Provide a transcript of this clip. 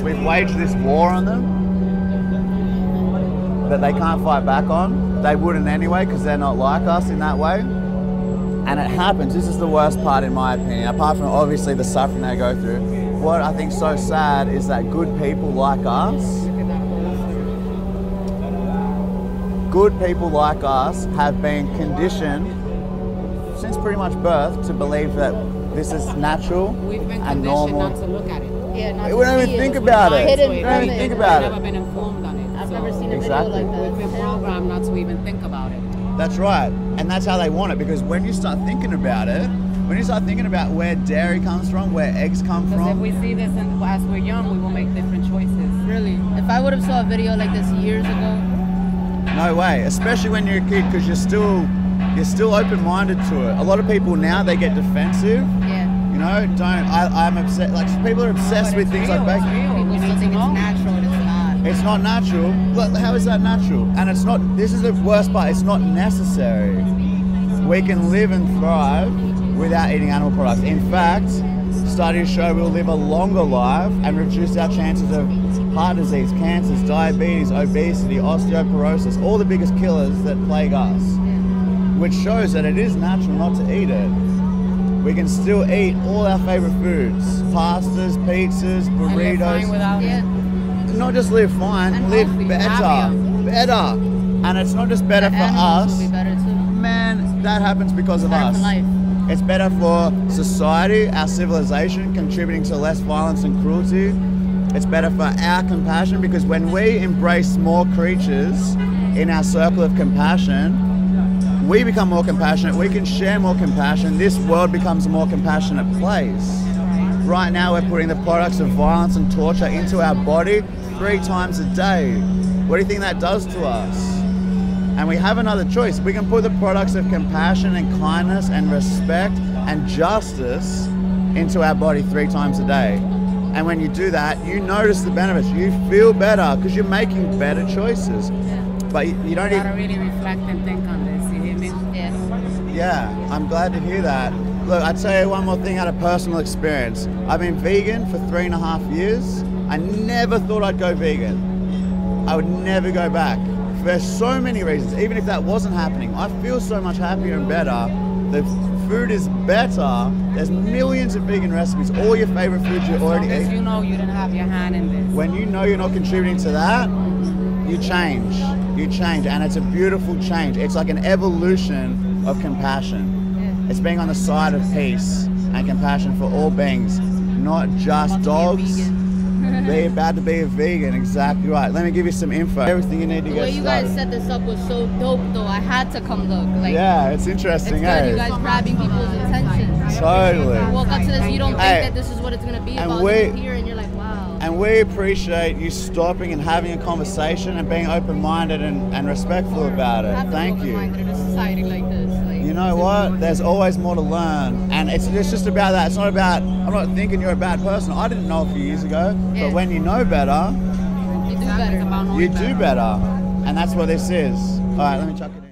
We've waged this war on them that they can't fight back on. They wouldn't anyway because they're not like us in that way. And it happens. This is the worst part in my opinion, apart from obviously the suffering they go through. What I think is so sad is that good people like us have been conditioned since pretty much birth to believe that this is natural and normal. Not to look at it. Yeah, not We don't even think about it. Hidden from it. Think about We've never been informed on it. I've never seen a Exactly. video like that. We've been programmed not to even think about it. That's right. And that's how they want it, because when you start thinking about it, when you start thinking about where dairy comes from, where eggs come Because if from, we see this as we're young, we will make different choices. Really? If I would have saw a video like this years ago. no way. Especially when you're a kid, because you're still open-minded to it. A lot of people now, they get defensive. Yeah. You know, I'm upset. Like, people are obsessed with things like bacon. People still think it's natural and it's not. It's not natural. Look, how is that natural? And it's not, this is the worst part, it's not necessary. We can live and thrive without eating animal products. In fact, studies show we'll live a longer life and reduce our chances of heart disease, cancers, diabetes, obesity, osteoporosis, all the biggest killers that plague us. Which shows that it is natural not to eat it. We can still eat all our favorite foods, pastas, pizzas, burritos. And live fine without it. Not just live fine, And live healthy, better. And it's not just better for Animals us. will be better too. Man, that happens because of Better us. for life. It's better for society, our civilization, contributing to less violence and cruelty. It's better for our compassion, because when we embrace more creatures in our circle of compassion, we become more compassionate, we can share more compassion, this world becomes a more compassionate place. Right now we're putting the products of violence and torture into our body 3 times a day. What do you think that does to us? And we have another choice. We can put the products of compassion and kindness and respect and justice into our body 3 times a day. And when you do that, you notice the benefits. You feel better because you're making better choices. But you don't gotta really reflect and think on this, you hear me? Yeah. Yeah, I'm glad to hear that. Look, I'd tell you one more thing out of personal experience. I've been vegan for 3.5 years. I never thought I'd go vegan. I would never go back. For so many reasons. Even if that wasn't happening, I feel so much happier and better. The food is better. There's millions of vegan recipes. All your favorite foods you already eat. As long as you know you didn't have your hand in this. When you know you're not contributing to that, you change. You change, and it's a beautiful change. It's like an evolution of compassion. It's being on the side of peace and compassion for all beings, not just dogs. Be about to be a vegan, exactly right. Let me give you some info. Everything you need to The get way you started. guys set this up was so dope though. I had to come look. Like, Yeah, it's interesting, it's good. eh? You guys grabbing people's attention. Totally. You walk up to this, you don't think Hey, that this is what it's gonna be and about. we- Then you hear and you're like, wow. And we appreciate you stopping and having a conversation and being open-minded and respectful about it. Thank you. In a society like this. Like, You know what? There's always more to learn. And it's just about that. It's not about, I'm not thinking you're a bad person. I didn't know a few years ago. Yeah. But when you know better, you do better. you do better. And that's what this is. All right, let me chuck it in.